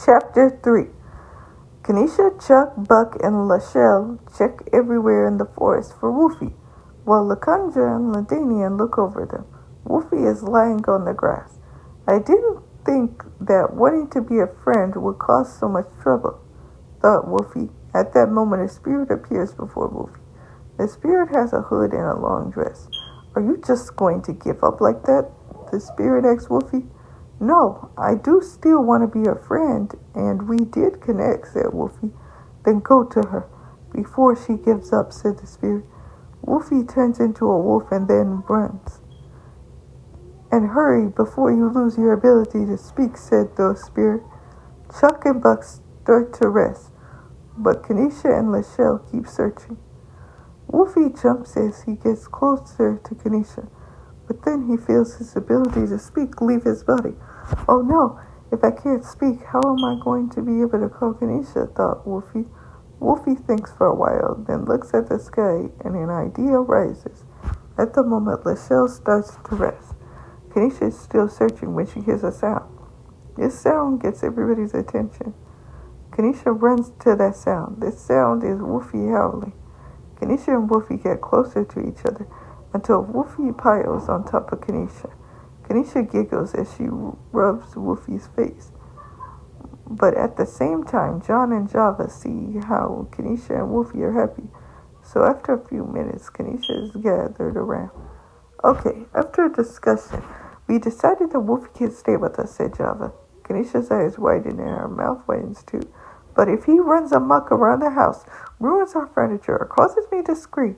Chapter 3. Kanisha, Chuck, Buck, and Lachelle check everywhere in the forest for Wolfie, while LaCondra and Ladanian look over them. Wolfie is lying on the grass. I didn't think that wanting to be a friend would cause so much trouble, thought Wolfie. At that moment, a spirit appears before Wolfie. The spirit has a hood and a long dress. Are you just going to give up like that? The spirit asked Wolfie. No, I do still want to be a friend, and we did connect, said Wolfie. Then go to her before she gives up, said the spirit. Wolfie turns into a wolf and then runs. And hurry before you lose your ability to speak, said the spirit. Chuck and Buck start to rest, but Kanisha and Lachelle keep searching. Wolfie jumps as he gets closer to Kanisha, but then he feels his ability to speak leave his body. Oh no, if I can't speak, how am I going to be able to call Kanisha, thought Wolfie. Wolfie thinks for a while, then looks at the sky, and an idea rises. At the moment, Lachelle starts to rest. Kanisha is still searching when she hears a sound. This sound gets everybody's attention. Kanisha runs to that sound. This sound is Wolfie howling. Kanisha and Wolfie get closer to each other until Wolfie piles on top of Kanisha. Kanisha giggles as she rubs Wolfie's face. But at the same time, John and Java see how Kanisha and Wolfie are happy. So after a few minutes, Kanisha is gathered around. Okay, after a discussion, we decided that Wolfie can't stay with us, said Java. Kanisha's eyes widen and her mouth widens too. But if he runs amok around the house, ruins our furniture, or causes me to scream,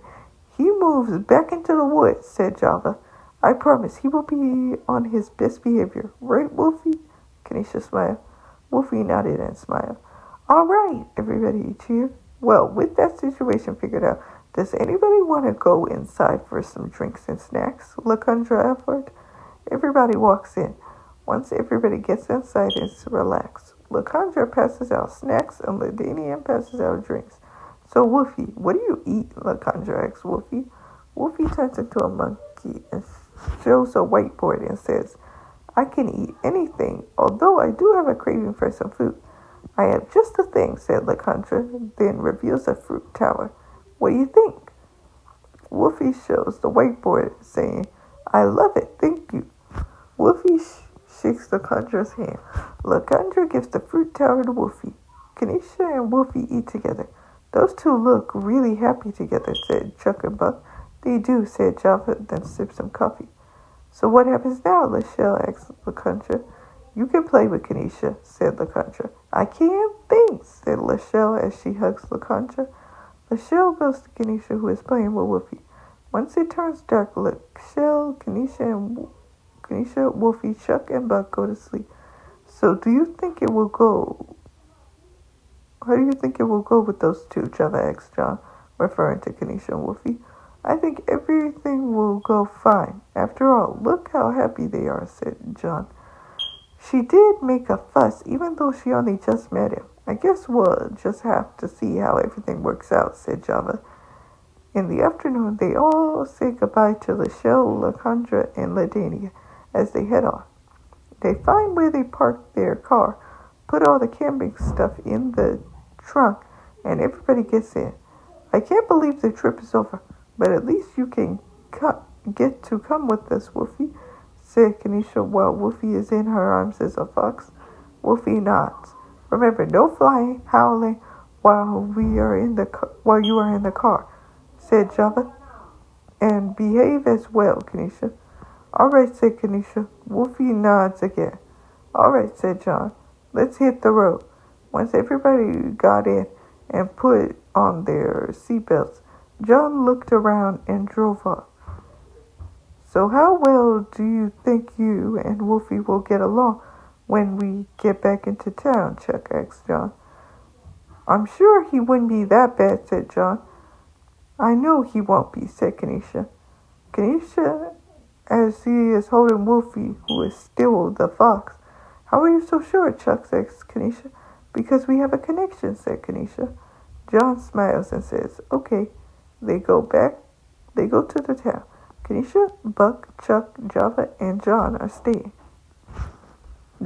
he moves back into the woods, said Java. I promise he will be on his best behavior. Right, Wolfie? Kanisha smiled. Wolfie nodded and smiled. All right, everybody cheered. Well, with that situation figured out, does anybody want to go inside for some drinks and snacks? LaCondra offered. Everybody walks in. Once everybody gets inside, it's relaxed. LaCondra passes out snacks and Ladanian passes out drinks. So, Wolfie, what do you eat? LaCondra asks Wolfie. Wolfie turns into a monkey and shows a whiteboard and says, I can eat anything, although I do have a craving for some food. I have just the thing, said LaCondra, then reveals a fruit tower. What do you think? Wolfie shows the whiteboard, saying, I love it, thank you. Wolfie shakes LaCondra's hand. LaCondra gives the fruit tower to Wolfie. Kanisha and Wolfie eat together. Those two look really happy together, said Chuck and Buck. They do, said Java, then sipped some coffee. So what happens now? Lachelle asked LaCondra. You can play with Kanisha, said LaCondra. I can't, thanks, said Lachelle as she hugs LaCondra. Lachelle goes to Kanisha, who is playing with Wolfie. Once it turns dark, Lachelle, Kanisha, Wolfie, Chuck, and Buck go to sleep. So how do you think it will go with those two? Java asked John, referring to Kanisha and Wolfie. I think everything will go fine. After all, look how happy they are, said John. She did make a fuss, even though she only just met him. I guess we'll just have to see how everything works out, said Java. In the afternoon, they all say goodbye to Lachelle, LaCondra, and Ladania as they head off. They find where they parked their car, put all the camping stuff in the trunk, and everybody gets in. I can't believe the trip is over, but at least you can get to come with us, Wolfie, said Kanisha while Wolfie is in her arms as a fox. Wolfie nods. Remember, no flying, howling while you are in the car, said Java. And behave as well, Kanisha. All right, said Kanisha. Wolfie nods again. All right, said John. Let's hit the road. Once everybody got in and put on their seatbelts, John looked around and drove off. So how well do you think you and Wolfie will get along when we get back into town? Chuck asked John. I'm sure he wouldn't be that bad, said John. I know he won't be, said Kanisha. Kanisha, as he is holding Wolfie, who is still the fox. How are you so sure? Chuck asked Kanisha. Because we have a connection, said Kanisha. John smiles and says, okay. They go to the town. Kanisha, Buck, Chuck, Java, and John are staying.